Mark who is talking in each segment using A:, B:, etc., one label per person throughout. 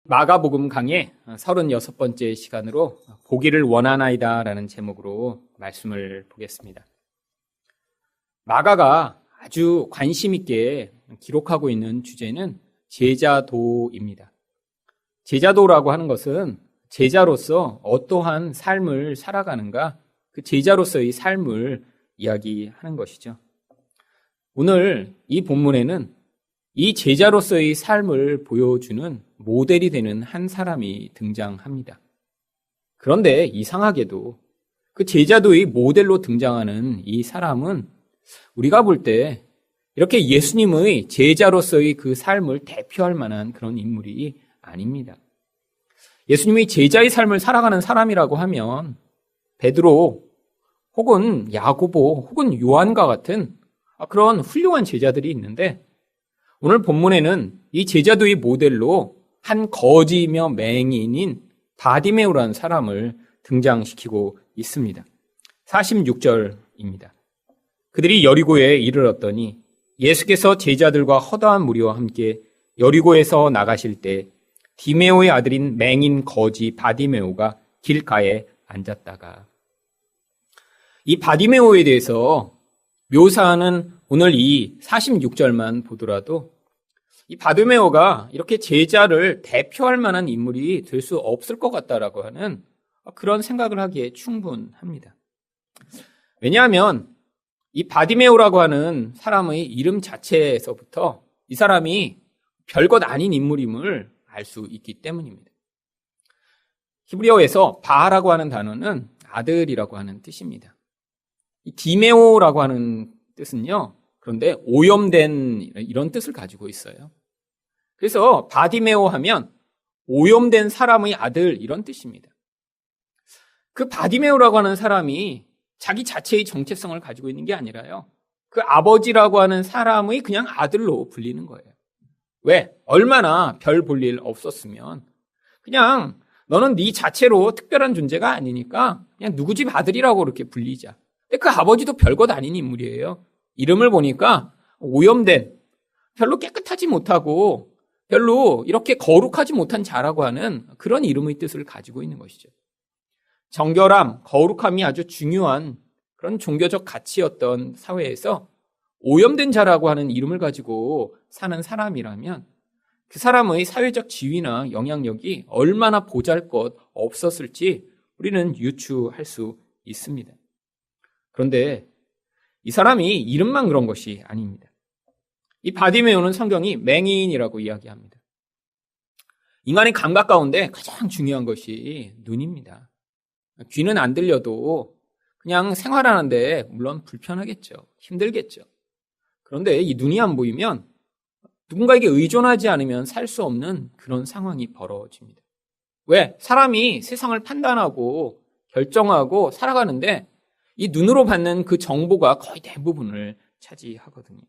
A: 마가복음 강의 36번째 시간으로 보기를 원하나이다 라는 제목으로 말씀을 보겠습니다. 마가가 아주 관심 있게 기록하고 있는 주제는 제자도입니다. 제자도라고 하는 것은 제자로서 어떠한 삶을 살아가는가, 그 제자로서의 삶을 이야기하는 것이죠. 오늘 이 본문에는 이 제자로서의 삶을 보여주는 모델이 되는 한 사람이 등장합니다. 그런데 이상하게도 그 제자도의 모델로 등장하는 이 사람은 우리가 볼 때 이렇게 예수님의 제자로서의 그 삶을 대표할 만한 그런 인물이 아닙니다. 예수님이 제자의 삶을 살아가는 사람이라고 하면 베드로 혹은 야고보 혹은 요한과 같은 그런 훌륭한 제자들이 있는데, 오늘 본문에는 이 제자도의 모델로 한 거지며 맹인인 바디메오라는 사람을 등장시키고 있습니다. 46절입니다. 그들이 여리고에 이르렀더니 예수께서 제자들과 허다한 무리와 함께 여리고에서 나가실 때 디메오의 아들인 맹인 거지 바디메오가 길가에 앉았다가. 이 바디메오에 대해서 묘사하는 오늘 이 46절만 보더라도 이 바디메오가 이렇게 제자를 대표할 만한 인물이 될 수 없을 것 같다라고 하는 그런 생각을 하기에 충분합니다. 왜냐하면 이 바디메오라고 하는 사람의 이름 자체에서부터 이 사람이 별것 아닌 인물임을 알 수 있기 때문입니다. 히브리어에서 바라고 하는 단어는 아들이라고 하는 뜻입니다. 이 디메오라고 하는 뜻은요, 그런데 오염된 이런 뜻을 가지고 있어요. 그래서 바디메오 하면 오염된 사람의 아들 이런 뜻입니다. 그 바디메오라고 하는 사람이 자기 자체의 정체성을 가지고 있는 게 아니라요, 그 아버지라고 하는 사람의 그냥 아들로 불리는 거예요. 왜? 얼마나 별 볼 일 없었으면 그냥 너는 네 자체로 특별한 존재가 아니니까 그냥 누구 집 아들이라고 그렇게 불리자. 근데 그 아버지도 별것 아닌 인물이에요. 이름을 보니까 오염된, 별로 깨끗하지 못하고 별로 이렇게 거룩하지 못한 자라고 하는 그런 이름의 뜻을 가지고 있는 것이죠. 정결함, 거룩함이 아주 중요한 그런 종교적 가치였던 사회에서 오염된 자라고 하는 이름을 가지고 사는 사람이라면 그 사람의 사회적 지위나 영향력이 얼마나 보잘것 없었을지 우리는 유추할 수 있습니다. 그런데 이 사람이 이름만 그런 것이 아닙니다. 이 바디메오는 성경이 맹인이라고 이야기합니다. 인간의 감각 가운데 가장 중요한 것이 눈입니다. 귀는 안 들려도 그냥 생활하는데 물론 불편하겠죠. 힘들겠죠. 그런데 이 눈이 안 보이면 누군가에게 의존하지 않으면 살 수 없는 그런 상황이 벌어집니다. 왜? 사람이 세상을 판단하고 결정하고 살아가는데 이 눈으로 받는 그 정보가 거의 대부분을 차지하거든요.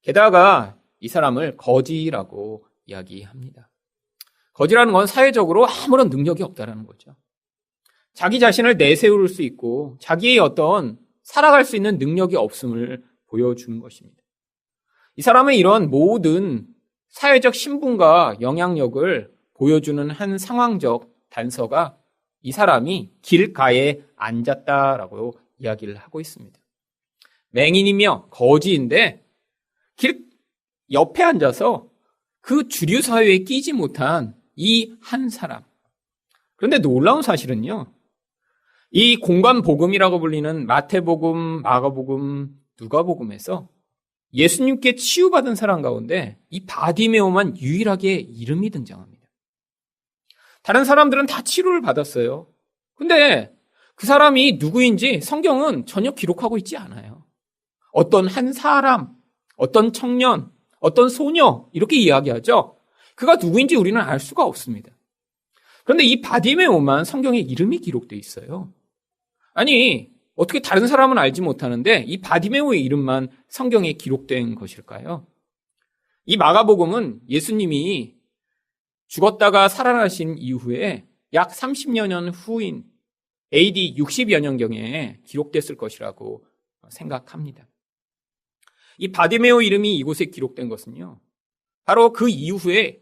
A: 게다가 이 사람을 거지라고 이야기합니다. 거지라는 건 사회적으로 아무런 능력이 없다라는 거죠. 자기 자신을 내세울 수 있고 자기의 어떤 살아갈 수 있는 능력이 없음을 보여주는 것입니다. 이 사람의 이런 모든 사회적 신분과 영향력을 보여주는 한 상황적 단서가 이 사람이 길가에 앉았다라고 이야기를 하고 있습니다. 맹인이며 거지인데 길 옆에 앉아서 그 주류 사회에 끼지 못한 이 한 사람. 그런데 놀라운 사실은요, 이 공간 복음이라고 불리는 마태복음, 마가복음, 누가복음에서 예수님께 치유받은 사람 가운데 이 바디메오만 유일하게 이름이 등장합니다. 다른 사람들은 다 치료를 받았어요. 근데 그 사람이 누구인지 성경은 전혀 기록하고 있지 않아요. 어떤 한 사람, 어떤 청년, 어떤 소녀 이렇게 이야기하죠. 그가 누구인지 우리는 알 수가 없습니다. 그런데 이 바디메오만 성경에 이름이 기록되어 있어요. 아니, 어떻게 다른 사람은 알지 못하는데 이 바디메오의 이름만 성경에 기록된 것일까요? 이 마가복음은 예수님이 죽었다가 살아나신 이후에 약 30여 년 후인 AD 60여 년경에 기록됐을 것이라고 생각합니다. 이 바디메오 이름이 이곳에 기록된 것은요, 바로 그 이후에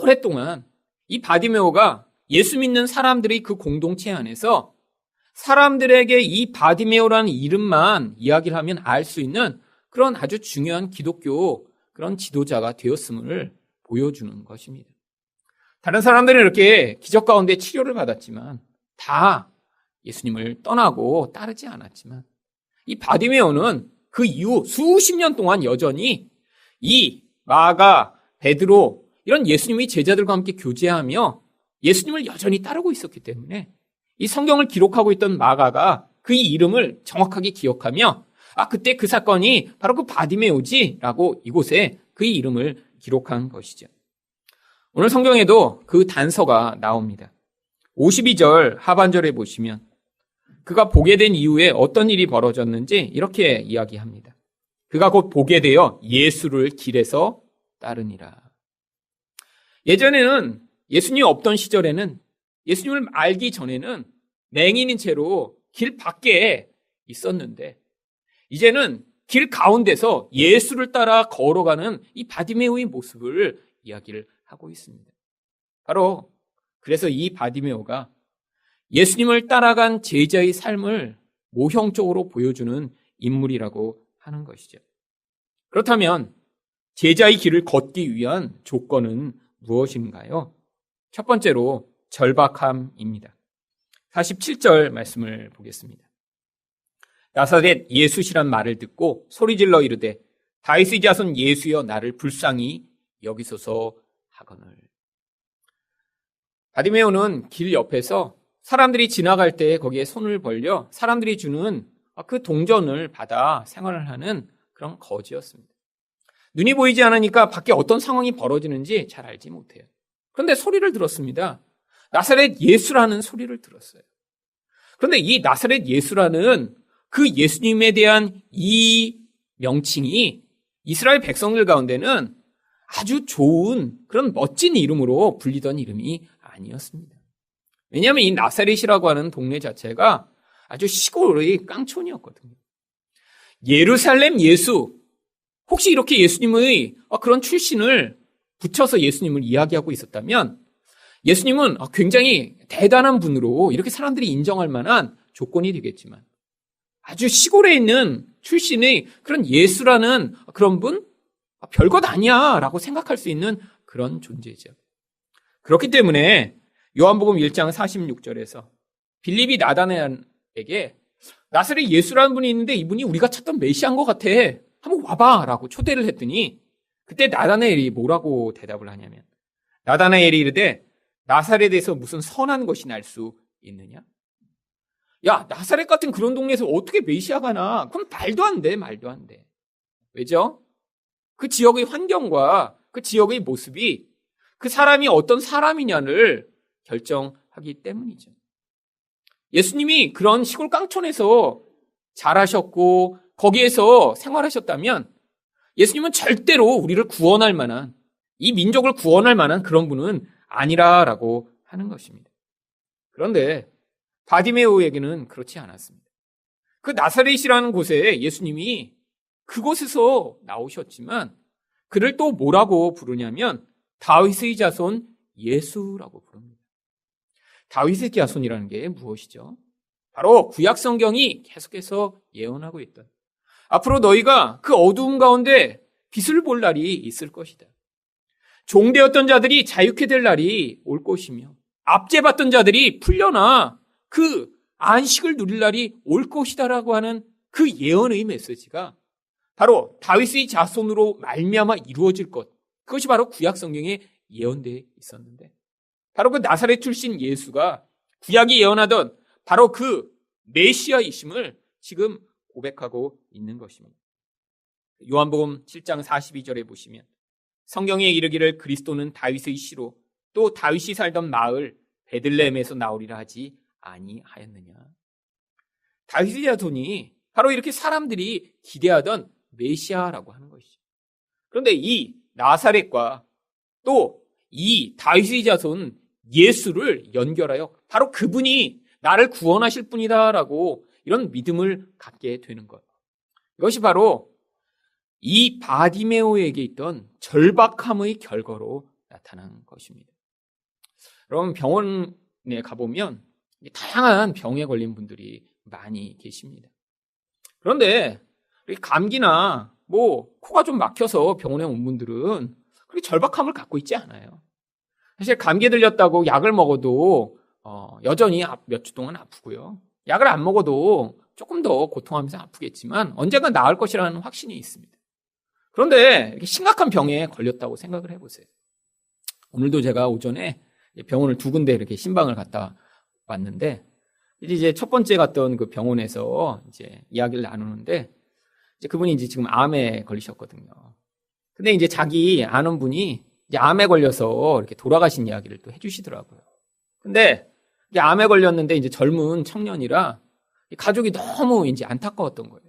A: 오랫동안 이 바디메오가 예수 믿는 사람들의 그 공동체 안에서 사람들에게 이 바디메오라는 이름만 이야기를 하면 알 수 있는 그런 아주 중요한 기독교 그런 지도자가 되었음을 보여주는 것입니다. 다른 사람들은 이렇게 기적 가운데 치료를 받았지만 다 예수님을 떠나고 따르지 않았지만 이 바디메오는 그 이후 수십 년 동안 여전히 이 마가, 베드로 이런 예수님의 제자들과 함께 교제하며 예수님을 여전히 따르고 있었기 때문에 이 성경을 기록하고 있던 마가가 그 이름을 정확하게 기억하며 그때 그 사건이 바로 그 바디메오지라고 이곳에 그 이름을 기록한 것이죠. 오늘 성경에도 그 단서가 나옵니다. 52절 하반절에 보시면 그가 보게 된 이후에 어떤 일이 벌어졌는지 이렇게 이야기합니다. 그가 곧 보게 되어 예수를 길에서 따르니라. 예전에는 예수님이 없던 시절에는 예수님을 알기 전에는 맹인인 채로 길 밖에 있었는데 이제는 길 가운데서 예수를 따라 걸어가는 이 바디메오의 모습을 이야기를 하고 있습니다. 바로 그래서 이 바디메오가 예수님을 따라간 제자의 삶을 모형적으로 보여주는 인물이라고 하는 것이죠. 그렇다면 제자의 길을 걷기 위한 조건은 무엇인가요? 첫 번째로 절박함입니다. 47절 말씀을 보겠습니다. 나사렛 예수시란 말을 듣고 소리질러 이르되 다윗의 자손 예수여 나를 불쌍히 여기소서 하거늘. 바디메오는 길 옆에서 사람들이 지나갈 때 거기에 손을 벌려 사람들이 주는 그 동전을 받아 생활을 하는 그런 거지였습니다. 눈이 보이지 않으니까 밖에 어떤 상황이 벌어지는지 잘 알지 못해요. 그런데 소리를 들었습니다. 나사렛 예수라는 소리를 들었어요. 그런데 이 나사렛 예수라는 그 예수님에 대한 이 명칭이 이스라엘 백성들 가운데는 아주 좋은 그런 멋진 이름으로 불리던 이름이 아니었습니다. 왜냐하면 이 나사렛이라고 하는 동네 자체가 아주 시골의 깡촌이었거든요. 예루살렘 예수, 혹시 이렇게 예수님의 그런 출신을 붙여서 예수님을 이야기하고 있었다면 예수님은 굉장히 대단한 분으로 이렇게 사람들이 인정할 만한 조건이 되겠지만 아주 시골에 있는 출신의 그런 예수라는 그런 분? 별것 아니야 라고 생각할 수 있는 그런 존재죠. 그렇기 때문에 요한복음 1장 46절에서 빌립이 나다나엘에게 나사렛 예수라는 분이 있는데 이분이 우리가 찾던 메시아인 것 같아. 한번 와봐 라고 초대를 했더니 그때 나다나엘이 뭐라고 대답을 하냐면 나다나엘이 이르되 나사렛에서 무슨 선한 것이 날 수 있느냐? 야, 나사렛 같은 그런 동네에서 어떻게 메시아가 나? 그럼 말도 안 돼, 말도 안 돼. 왜죠? 그 지역의 환경과 그 지역의 모습이 그 사람이 어떤 사람이냐를 결정하기 때문이죠. 예수님이 그런 시골 깡촌에서 자라셨고 거기에서 생활하셨다면 예수님은 절대로 우리를 구원할 만한, 이 민족을 구원할 만한 그런 분은 아니라라고 하는 것입니다. 그런데 바디메오에게는 그렇지 않았습니다. 그 나사렛이라는 곳에 예수님이 그곳에서 나오셨지만 그를 또 뭐라고 부르냐면 다윗의 자손 예수라고 부릅니다. 다윗의 자손이라는 게 무엇이죠? 바로 구약 성경이 계속해서 예언하고 있던 앞으로 너희가 그 어두움 가운데 빛을 볼 날이 있을 것이다. 종되었던 자들이 자유케 될 날이 올 것이며 압제받던 자들이 풀려나 그 안식을 누릴 날이 올 것이다라고 하는 그 예언의 메시지가 바로 다윗의 자손으로 말미암아 이루어질 것, 그것이 바로 구약 성경에 예언되어 있었는데 바로 그 나사렛 출신 예수가 구약이 예언하던 바로 그 메시아이심을 지금 고백하고 있는 것입니다. 요한복음 7장 42절에 보시면 성경에 이르기를 그리스도는 다윗의 씨로 또 다윗이 살던 마을 베들레헴에서 나오리라 하지 아니하였느냐. 다윗의 자손이 바로 이렇게 사람들이 기대하던 메시아라고 하는 것이죠. 그런데 이 나사렛과 또 이 다윗의 자손 예수를 연결하여 바로 그분이 나를 구원하실 분이다라고 이런 믿음을 갖게 되는 것. 이것이 바로 이 바디메오에게 있던 절박함의 결과로 나타난 것입니다. 여러분, 병원에 가보면 다양한 병에 걸린 분들이 많이 계십니다. 그런데 감기나 코가 좀 막혀서 병원에 온 분들은 그렇게 절박함을 갖고 있지 않아요. 사실 감기에 들렸다고 약을 먹어도 여전히 몇 주 동안 아프고요. 약을 안 먹어도 조금 더 고통하면서 아프겠지만 언젠가 나을 것이라는 확신이 있습니다. 그런데 이렇게 심각한 병에 걸렸다고 생각을 해보세요. 오늘도 제가 오전에 병원을 2군데 이렇게 신방을 갔다 왔는데, 이제 첫 번째 갔던 그 병원에서 이제 이야기를 나누는데, 이제 그분이 이제 지금 암에 걸리셨거든요. 근데 이제 자기 아는 분이 이제 암에 걸려서 이렇게 돌아가신 이야기를 또 해주시더라고요. 근데 이게 암에 걸렸는데 이제 젊은 청년이라 가족이 너무 이제 안타까웠던 거예요.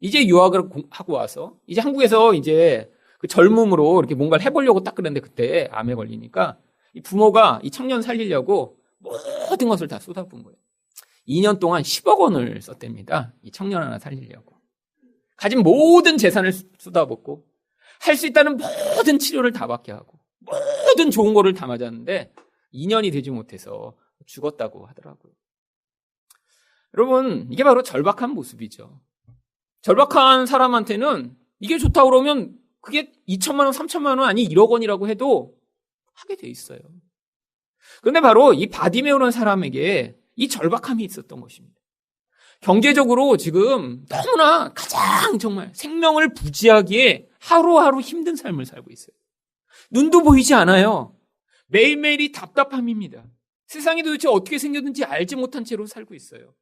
A: 이제 유학을 하고 와서 이제 한국에서 이제 그 젊음으로 이렇게 뭔가를 해보려고 딱 그랬는데 그때 암에 걸리니까 이 부모가 이 청년 살리려고 모든 것을 다 쏟아부은 거예요. 2년 동안 10억 원을 썼답니다. 이 청년 하나 살리려고. 가진 모든 재산을 쏟아붓고 할 수 있다는 모든 치료를 다 받게 하고 모든 좋은 거를 다 맞았는데 2년이 되지 못해서 죽었다고 하더라고요. 여러분, 이게 바로 절박한 모습이죠. 절박한 사람한테는 이게 좋다고 그러면 그게 2천만 원, 3천만 원, 아니 1억 원이라고 해도 하게 돼 있어요. 그런데 바로 이 바디메오라는 사람에게 이 절박함이 있었던 것입니다. 경제적으로 지금 너무나 가장 정말 생명을 부지하기에 하루하루 힘든 삶을 살고 있어요. 눈도 보이지 않아요. 매일매일이 답답함입니다. 세상이 도대체 어떻게 생겼는지 알지 못한 채로 살고 있어요.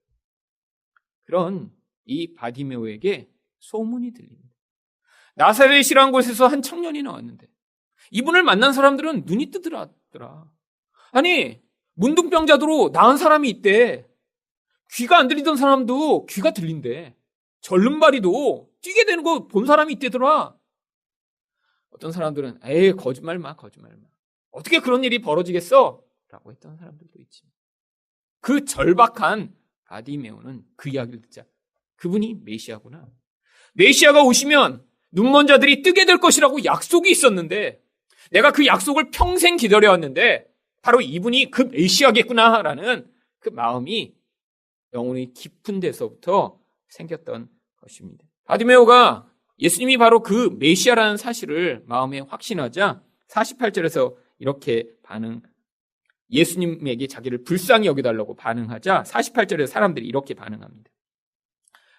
A: 그런 이 바디메오에게 소문이 들립니다. 나사렛이라는 곳에서 한 청년이 나왔는데 이분을 만난 사람들은 눈이 뜨더라. 아니, 문둥병자도로 나은 사람이 있대. 귀가 안 들리던 사람도 귀가 들린대. 절름발이도 뛰게 되는 거 본 사람이 있대더라. 어떤 사람들은 에이, 거짓말 마. 어떻게 그런 일이 벌어지겠어? 라고 했던 사람들도 있지만 그 절박한 바디메오는 그 이야기를 듣자 그분이 메시아구나. 메시아가 오시면 눈먼 자들이 뜨게 될 것이라고 약속이 있었는데 내가 그 약속을 평생 기다려왔는데 바로 이분이 그 메시아겠구나라는 그 마음이 영혼의 깊은 데서부터 생겼던 것입니다. 바디메오가 예수님이 바로 그 메시아라는 사실을 마음에 확신하자 48절에서 이렇게 예수님에게 자기를 불쌍히 여겨달라고 반응하자 48절에 사람들이 이렇게 반응합니다.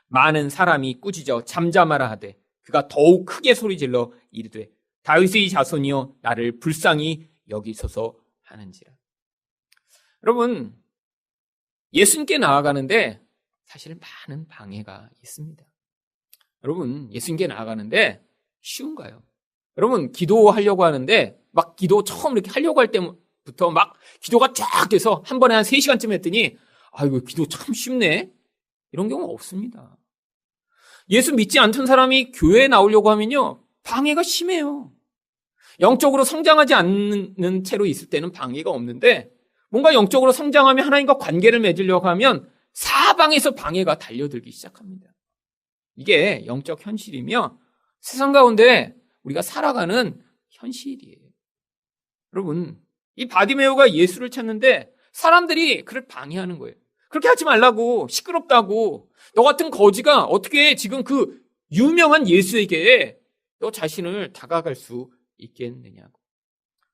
A: 많은 사람이 꾸짖어 잠잠하라 하되 그가 더욱 크게 소리질러 이르되 다윗의 자손이여 나를 불쌍히 여기소서 하는지라. 여러분, 예수님께 나아가는데 사실 많은 방해가 있습니다. 여러분, 예수님께 나아가는데 쉬운가요? 여러분, 기도하려고 하는데 막 기도 처음 이렇게 하려고 할 때부터 막 기도가 쫙 돼서 한 번에 한 3시간쯤 했더니 아이고, 기도 참 쉽네. 이런 경우 없습니다. 예수 믿지 않던 사람이 교회에 나오려고 하면요, 방해가 심해요. 영적으로 성장하지 않는 채로 있을 때는 방해가 없는데 뭔가 영적으로 성장하며 하나님과 관계를 맺으려고 하면 사방에서 방해가 달려들기 시작합니다. 이게 영적 현실이며 세상 가운데 우리가 살아가는 현실이에요. 여러분, 이 바디메오가 예수를 찾는데 사람들이 그를 방해하는 거예요. 그렇게 하지 말라고, 시끄럽다고, 너 같은 거지가 어떻게 지금 그 유명한 예수에게 너 자신을 다가갈 수 있겠느냐고.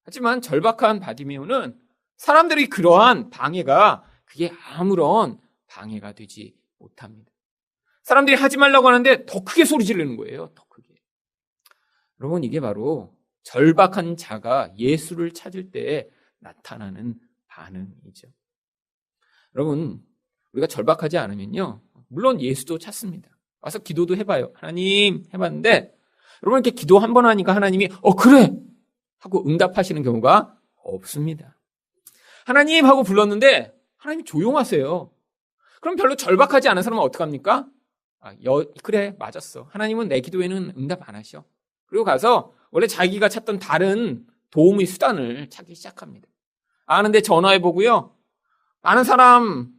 A: 하지만 절박한 바디메오는 사람들이 그러한 방해가 그게 아무런 방해가 되지 못합니다. 사람들이 하지 말라고 하는데 더 크게 소리 지르는 거예요. 더 크게. 여러분, 이게 바로 절박한 자가 예수를 찾을 때 나타나는 반응이죠. 여러분, 우리가 절박하지 않으면요, 물론 예수도 찾습니다. 와서 기도도 해봐요. 하나님 해봤는데 여러분, 이렇게 기도 한 번 하니까 하나님이 그래 하고 응답하시는 경우가 없습니다. 하나님 하고 불렀는데 하나님이 조용하세요. 그럼 별로 절박하지 않은 사람은 어떡합니까? 그래, 맞았어. 하나님은 내 기도에는 응답 안 하셔. 그리고 가서 원래 자기가 찾던 다른 도움의 수단을 찾기 시작합니다. 근데 전화해보고요, 많은 사람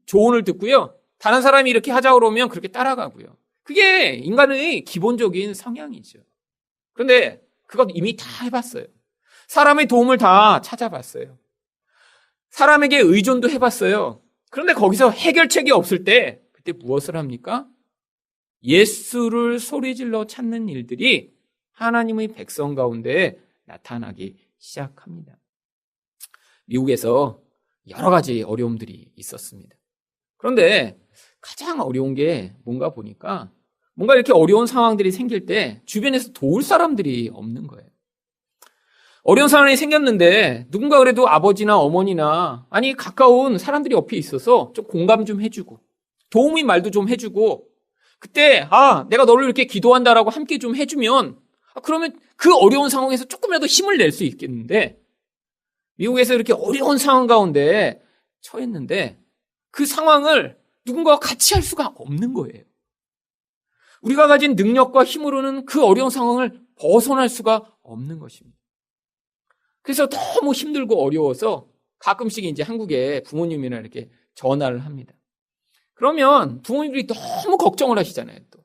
A: 조언을 듣고요, 다른 사람이 이렇게 하자고 그러면 그렇게 따라가고요. 그게 인간의 기본적인 성향이죠. 그런데 그건 이미 다 해봤어요. 사람의 도움을 다 찾아봤어요. 사람에게 의존도 해봤어요. 그런데 거기서 해결책이 없을 때 그때 무엇을 합니까? 예수를 소리질러 찾는 일들이 하나님의 백성 가운데 나타나기 시작합니다. 미국에서 여러 가지 어려움들이 있었습니다. 그런데 가장 어려운 게 뭔가 보니까 뭔가 이렇게 어려운 상황들이 생길 때 주변에서 도울 사람들이 없는 거예요. 어려운 상황이 생겼는데 누군가 그래도 아버지나 어머니나 아니 가까운 사람들이 옆에 있어서 좀 공감 좀 해주고 도움의 말도 좀 해주고 그때 내가 너를 이렇게 기도한다라고 함께 좀 해주면 그러면 그 어려운 상황에서 조금이라도 힘을 낼 수 있겠는데 미국에서 이렇게 어려운 상황 가운데 처했는데 그 상황을 누군가와 같이 할 수가 없는 거예요. 우리가 가진 능력과 힘으로는 그 어려운 상황을 벗어날 수가 없는 것입니다. 그래서 너무 힘들고 어려워서 가끔씩 이제 한국에 부모님이나 이렇게 전화를 합니다. 그러면 부모님들이 너무 걱정을 하시잖아요, 또.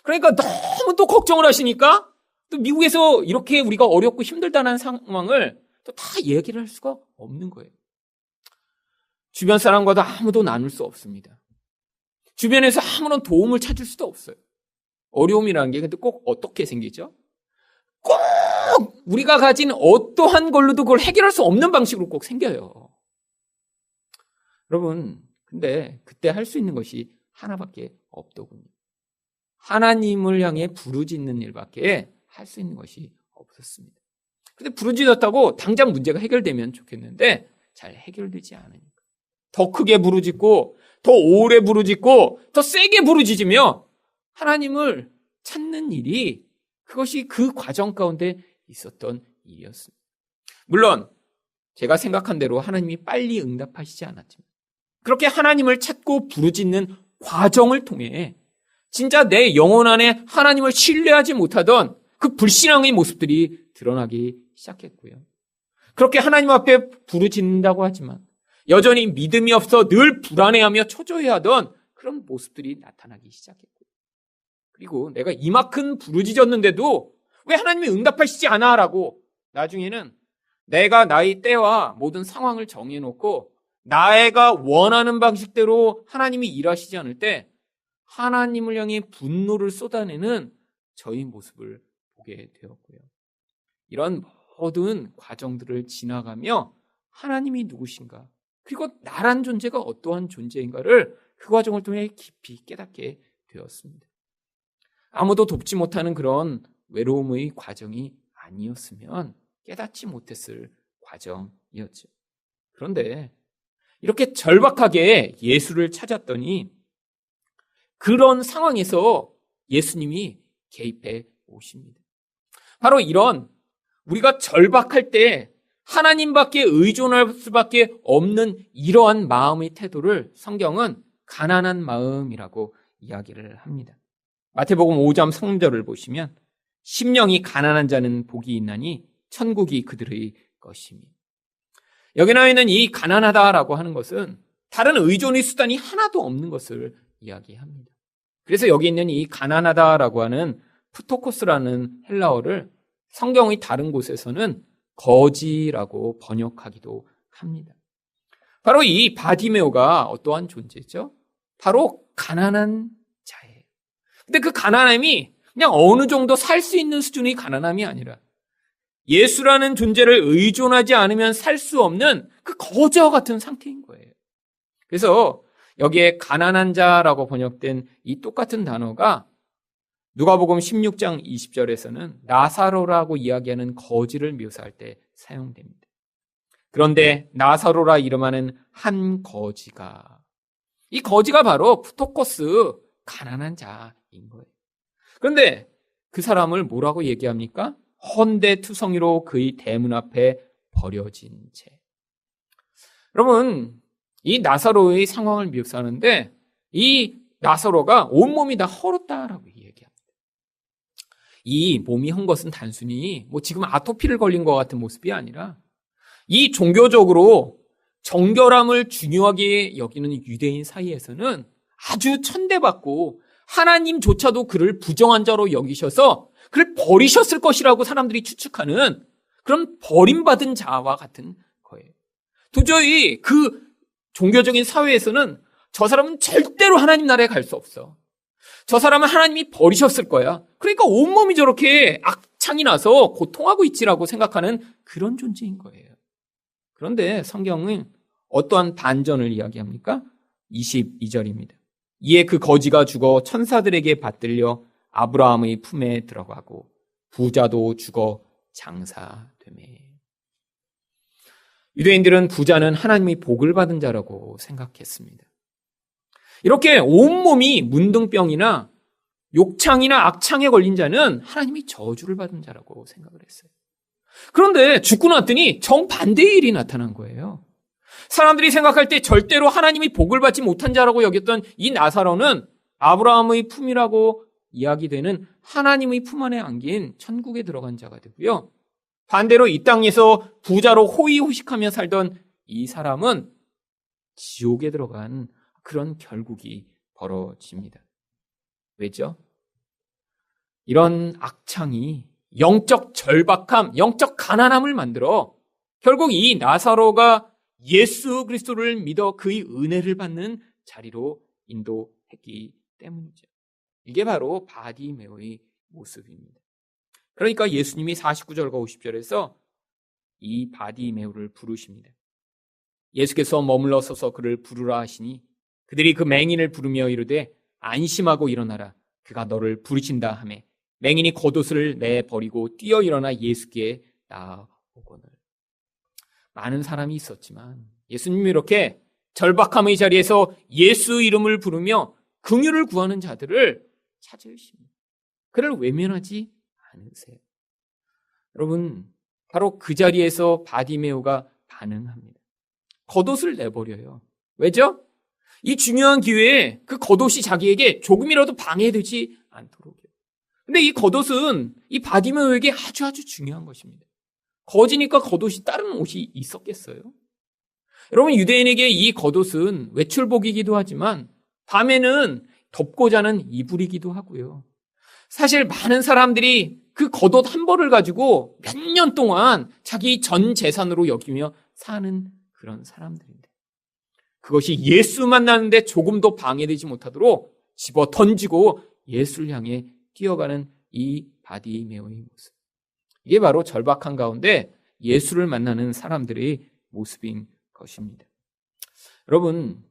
A: 그러니까 너무 또 걱정을 하시니까 또 미국에서 이렇게 우리가 어렵고 힘들다는 상황을 또 다 얘기를 할 수가 없는 거예요. 주변 사람과도 아무도 나눌 수 없습니다. 주변에서 아무런 도움을 찾을 수도 없어요. 어려움이라는 게 근데 꼭 어떻게 생기죠? 꼭 우리가 가진 어떠한 걸로도 그걸 해결할 수 없는 방식으로 꼭 생겨요. 여러분, 근데 그때 할 수 있는 것이 하나밖에 없더군요. 하나님을 향해 부르짖는 일밖에 할 수 있는 것이 없었습니다. 근데 부르짖었다고 당장 문제가 해결되면 좋겠는데 잘 해결되지 않으니까. 더 크게 부르짖고 더 오래 부르짖고 더 세게 부르짖으며 하나님을 찾는 일이 그것이 그 과정 가운데 있었던 일이었습니다. 물론 제가 생각한 대로 하나님이 빨리 응답하시지 않았지만 그렇게 하나님을 찾고 부르짖는 과정을 통해 진짜 내 영혼 안에 하나님을 신뢰하지 못하던 그 불신앙의 모습들이 드러나기 시작했고요. 그렇게 하나님 앞에 부르짖는다고 하지만 여전히 믿음이 없어 늘 불안해하며 초조해하던 그런 모습들이 나타나기 시작했고요. 그리고 내가 이만큼 부르짖었는데도 왜 하나님이 응답하시지 않아? 라고 나중에는 내가 나의 때와 모든 상황을 정해놓고 나애가 원하는 방식대로 하나님이 일하시지 않을 때 하나님을 향해 분노를 쏟아내는 저희 모습을 보게 되었고요. 이런 모든 과정들을 지나가며 하나님이 누구신가 그리고 나란 존재가 어떠한 존재인가를 그 과정을 통해 깊이 깨닫게 되었습니다. 아무도 돕지 못하는 그런 외로움의 과정이 아니었으면 깨닫지 못했을 과정이었죠. 그런데 이렇게 절박하게 예수를 찾았더니 그런 상황에서 예수님이 개입해 오십니다. 바로 이런 우리가 절박할 때 하나님밖에 의존할 수밖에 없는 이러한 마음의 태도를 성경은 가난한 마음이라고 이야기를 합니다. 마태복음 5장 3절을 보시면 심령이 가난한 자는 복이 있나니 천국이 그들의 것이며 여기 나와 있는 이 가난하다라고 하는 것은 다른 의존의 수단이 하나도 없는 것을 이야기합니다. 그래서 여기 있는 이 가난하다라고 하는 프토코스라는 헬라어를 성경의 다른 곳에서는 거지라고 번역하기도 합니다. 바로 이 바디메오가 어떠한 존재죠? 바로 가난한 자예요. 근데 그 가난함이 그냥 어느 정도 살 수 있는 수준의 가난함이 아니라 예수라는 존재를 의존하지 않으면 살 수 없는 그 거지와 같은 상태인 거예요. 그래서 여기에 가난한 자라고 번역된 이 똑같은 단어가 누가복음 16장 20절에서는 나사로라고 이야기하는 거지를 묘사할 때 사용됩니다. 그런데 나사로라 이름하는 한 거지가 이 거지가 바로 프토코스 가난한 자인 거예요. 그런데 그 사람을 뭐라고 얘기합니까? 헌데투성이로 그의 대문 앞에 버려진 채. 여러분 이 나사로의 상황을 묘사하는데 이 나사로가 온몸이 다 헐었다라고 얘기합니다. 이 몸이 한 것은 단순히 지금 아토피를 걸린 것 같은 모습이 아니라 이 종교적으로 정결함을 중요하게 여기는 유대인 사이에서는 아주 천대받고 하나님조차도 그를 부정한 자로 여기셔서 그를 버리셨을 것이라고 사람들이 추측하는 그런 버림받은 자와 같은 거예요. 도저히 그 종교적인 사회에서는 저 사람은 절대로 하나님 나라에 갈 수 없어. 저 사람은 하나님이 버리셨을 거야. 그러니까 온몸이 저렇게 악창이 나서 고통하고 있지라고 생각하는 그런 존재인 거예요. 그런데 성경은 어떠한 반전을 이야기합니까? 22절입니다. 이에 그 거지가 죽어 천사들에게 받들려 아브라함의 품에 들어가고 부자도 죽어 장사되매. 유대인들은 부자는 하나님의 복을 받은 자라고 생각했습니다. 이렇게 온몸이 문둥병이나 욕창이나 악창에 걸린 자는 하나님이 저주를 받은 자라고 생각을 했어요. 그런데 죽고 났더니 정반대의 일이 나타난 거예요. 사람들이 생각할 때 절대로 하나님이 복을 받지 못한 자라고 여겼던 이 나사로는 아브라함의 품이라고 이야기되는 하나님의 품 안에 안긴 천국에 들어간 자가 되고요. 반대로 이 땅에서 부자로 호의호식하며 살던 이 사람은 지옥에 들어간 그런 결국이 벌어집니다. 왜죠? 이런 악창이 영적 절박함, 영적 가난함을 만들어 결국 이 나사로가 예수 그리스도를 믿어 그의 은혜를 받는 자리로 인도했기 때문이죠. 이게 바로 바디메오의 모습입니다. 그러니까 예수님이 49절과 50절에서 이 바디메오를 부르십니다. 예수께서 머물러 서서 그를 부르라 하시니 그들이 그 맹인을 부르며 이르되 안심하고 일어나라. 그가 너를 부르신다 하매 맹인이 겉옷을 내버리고 뛰어 일어나 예수께 나아오거늘. 많은 사람이 있었지만 예수님이 이렇게 절박함의 자리에서 예수 이름을 부르며 긍휼을 구하는 자들을 찾으십니다. 그를 외면하지 않으세요. 여러분, 바로 그 자리에서 바디메오가 반응합니다. 겉옷을 내버려요. 왜죠? 이 중요한 기회에 그 겉옷이 자기에게 조금이라도 방해되지 않도록요. 근데 이 겉옷은 이 바디메오에게 아주 중요한 것입니다. 거지니까 겉옷이 다른 옷이 있었겠어요? 여러분, 유대인에게 이 겉옷은 외출복이기도 하지만 밤에는 덮고 자는 이불이기도 하고요. 사실 많은 사람들이 그 겉옷 한 벌을 가지고 몇 년 동안 자기 전 재산으로 여기며 사는 그런 사람들인데 그것이 예수 만나는데 조금도 방해되지 못하도록 집어 던지고 예수를 향해 뛰어가는 이 바디메오의 모습. 이게 바로 절박한 가운데 예수를 만나는 사람들의 모습인 것입니다. 여러분,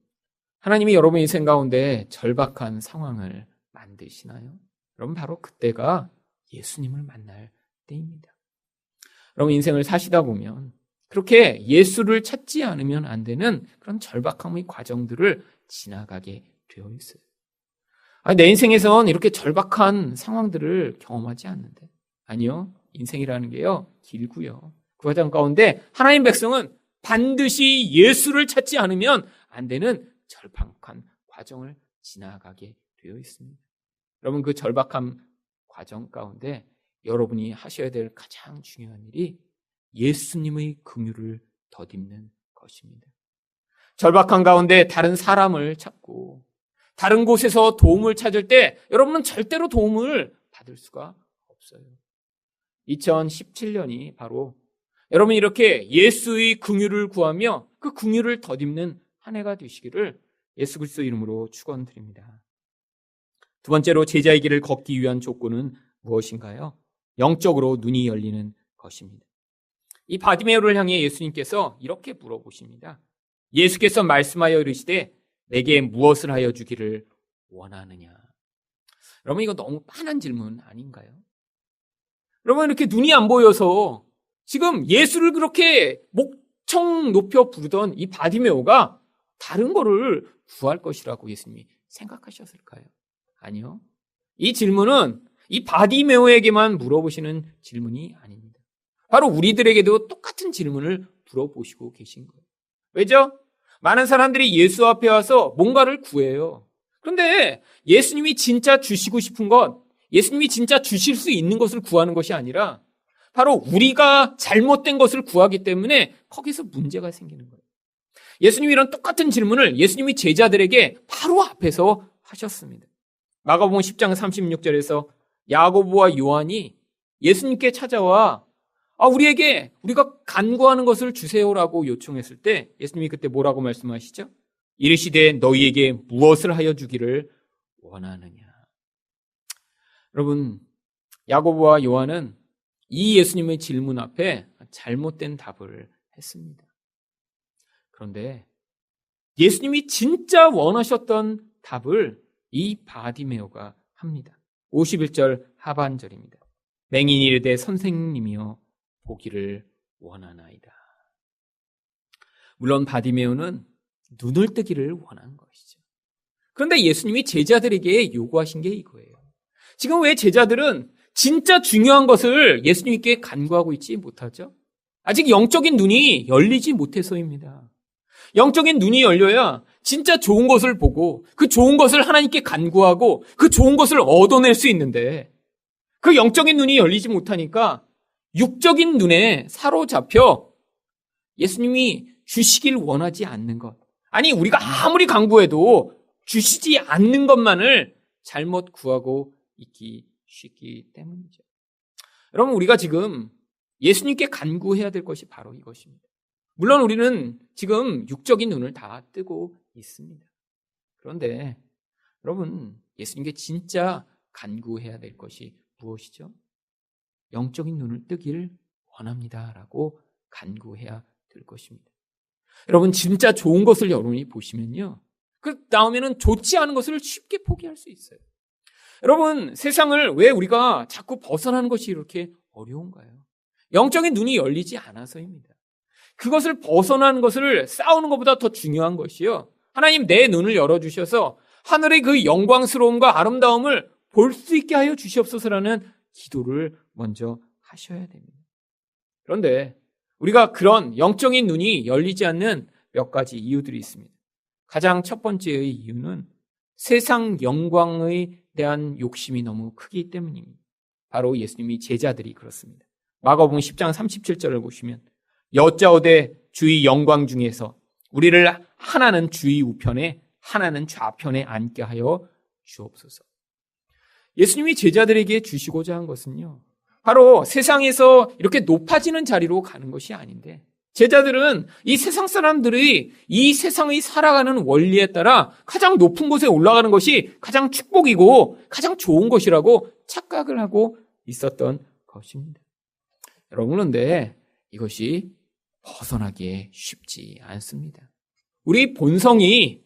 A: 하나님이 여러분 인생 가운데 절박한 상황을 만드시나요? 여러분, 바로 그때가 예수님을 만날 때입니다. 여러분, 인생을 사시다 보면 그렇게 예수를 찾지 않으면 안 되는 그런 절박함의 과정들을 지나가게 되어 있어요. 내 인생에선 이렇게 절박한 상황들을 경험하지 않는데. 아니요. 인생이라는 게요, 길고요. 그 과정 가운데 하나님 백성은 반드시 예수를 찾지 않으면 안 되는 절박한 과정을 지나가게 되어 있습니다. 여러분, 그 절박한 과정 가운데 여러분이 하셔야 될 가장 중요한 일이 예수님의 긍휼을 덧입는 것입니다. 절박한 가운데 다른 사람을 찾고 다른 곳에서 도움을 찾을 때 여러분은 절대로 도움을 받을 수가 없어요. 2017년이 바로 여러분이 이렇게 예수의 긍휼을 구하며 그 긍휼을 덧입는 한 해가 되시기를 예수 그리스도 이름으로 축원드립니다. 두 번째로 제자의 길을 걷기 위한 조건은 무엇인가요? 영적으로 눈이 열리는 것입니다. 이 바디메오를 향해 예수님께서 이렇게 물어보십니다. 예수께서 말씀하여 이르시되 내게 무엇을 하여 주기를 원하느냐? 여러분, 이거 너무 빤한 질문 아닌가요? 여러분, 이렇게 눈이 안 보여서 지금 예수를 그렇게 목청 높여 부르던 이 바디메오가 다른 거를 구할 것이라고 예수님이 생각하셨을까요? 아니요. 이 질문은 이 바디메오에게만 물어보시는 질문이 아닙니다. 바로 우리들에게도 똑같은 질문을 물어보시고 계신 거예요. 왜죠? 많은 사람들이 예수 앞에 와서 뭔가를 구해요. 그런데 예수님이 진짜 주시고 싶은 것, 예수님이 진짜 주실 수 있는 것을 구하는 것이 아니라 바로 우리가 잘못된 것을 구하기 때문에 거기서 문제가 생기는 거예요. 예수님이 이런 똑같은 질문을 예수님이 제자들에게 바로 앞에서 하셨습니다. 마가복음 10장 36절에서 야고보와 요한이 예수님께 찾아와 우리에게 우리가 간구하는 것을 주세요라고 요청했을 때 예수님이 그때 뭐라고 말씀하시죠? 이르시되 너희에게 무엇을 하여 주기를 원하느냐. 여러분, 야고보와 요한은 이 예수님의 질문 앞에 잘못된 답을 했습니다. 그런데 예수님이 진짜 원하셨던 답을 이 바디메오가 합니다. 51절 하반절입니다. 맹인이 이르되 선생님이여 보기를 원하나이다. 물론 바디메오는 눈을 뜨기를 원한 것이죠. 그런데 예수님이 제자들에게 요구하신 게 이거예요. 지금 왜 제자들은 진짜 중요한 것을 예수님께 간구하고 있지 못하죠? 아직 영적인 눈이 열리지 못해서입니다. 영적인 눈이 열려야 진짜 좋은 것을 보고 그 좋은 것을 하나님께 간구하고 그 좋은 것을 얻어낼 수 있는데 그 영적인 눈이 열리지 못하니까 육적인 눈에 사로잡혀 예수님이 주시길 원하지 않는 것, 아니 우리가 아무리 간구해도 주시지 않는 것만을 잘못 구하고 있기 쉽기 때문이죠. 여러분, 우리가 지금 예수님께 간구해야 될 것이 바로 이것입니다. 물론 우리는 지금 육적인 눈을 다 뜨고 있습니다. 그런데 여러분, 예수님께 진짜 간구해야 될 것이 무엇이죠? 영적인 눈을 뜨기를 원합니다라고 간구해야 될 것입니다. 여러분, 진짜 좋은 것을 여러분이 보시면요, 그 다음에는 좋지 않은 것을 쉽게 포기할 수 있어요. 여러분, 세상을 왜 우리가 자꾸 벗어나는 것이 이렇게 어려운가요? 영적인 눈이 열리지 않아서입니다. 그것을 벗어나는 것을 싸우는 것보다 더 중요한 것이요, 하나님 내 눈을 열어주셔서 하늘의 그 영광스러움과 아름다움을 볼 수 있게 하여 주시옵소서라는 기도를 먼저 하셔야 됩니다. 그런데 우리가 그런 영적인 눈이 열리지 않는 몇 가지 이유들이 있습니다. 가장 첫 번째의 이유는 세상 영광에 대한 욕심이 너무 크기 때문입니다. 바로 예수님이 제자들이 그렇습니다. 마가복음 10장 37절을 보시면 여짜오되 주의 영광 중에서 우리를 하나는 주의 우편에 하나는 좌편에 앉게 하여 주옵소서. 예수님이 제자들에게 주시고자 한 것은요, 바로 세상에서 이렇게 높아지는 자리로 가는 것이 아닌데, 제자들은 이 세상 사람들이 이 세상의 살아가는 원리에 따라 가장 높은 곳에 올라가는 것이 가장 축복이고 가장 좋은 것이라고 착각을 하고 있었던 것입니다. 여러분, 그런데 이것이 벗어나기에 쉽지 않습니다. 우리 본성이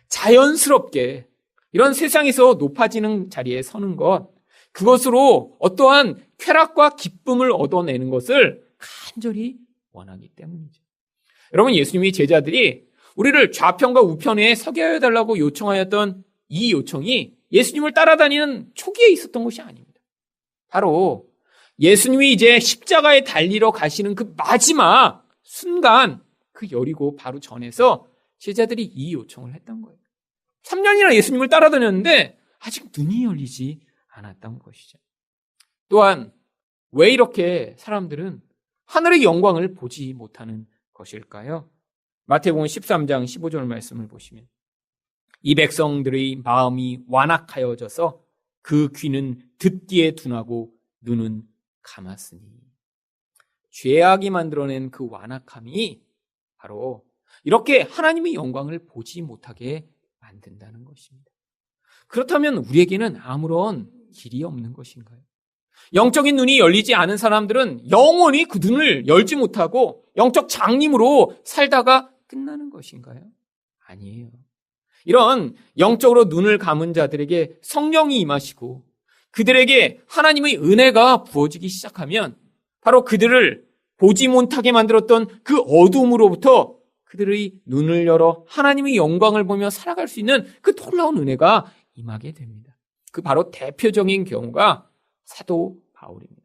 A: 자연스럽게 이런 세상에서 높아지는 자리에 서는 것, 그것으로 어떠한 쾌락과 기쁨을 얻어내는 것을 간절히 원하기 때문이죠. 여러분, 예수님이 제자들이 우리를 좌편과 우편에 서게 해달라고 요청하였던 이 요청이 예수님을 따라다니는 초기에 있었던 것이 아닙니다. 바로 예수님이 이제 십자가에 달리러 가시는 그 마지막 순간, 그 여리고 바로 전에서 제자들이 이 요청을 했던 거예요. 3년이나 예수님을 따라다녔는데 아직 눈이 열리지 않았던 것이죠. 또한 왜 이렇게 사람들은 하늘의 영광을 보지 못하는 것일까요? 마태복음 13장 15절 말씀을 보시면 이 백성들의 마음이 완악하여져서 그 귀는 듣기에 둔하고 눈은 감았으니, 죄악이 만들어낸 그 완악함이 바로 이렇게 하나님의 영광을 보지 못하게 만든다는 것입니다. 그렇다면 우리에게는 아무런 길이 없는 것인가요? 영적인 눈이 열리지 않은 사람들은 영원히 그 눈을 열지 못하고 영적 장님으로 살다가 끝나는 것인가요? 아니에요. 이런 영적으로 눈을 감은 자들에게 성령이 임하시고 그들에게 하나님의 은혜가 부어지기 시작하면 바로 그들을 보지 못하게 만들었던 그 어둠으로부터 그들의 눈을 열어 하나님의 영광을 보며 살아갈 수 있는 그 놀라운 은혜가 임하게 됩니다. 그 바로 대표적인 경우가 사도 바울입니다.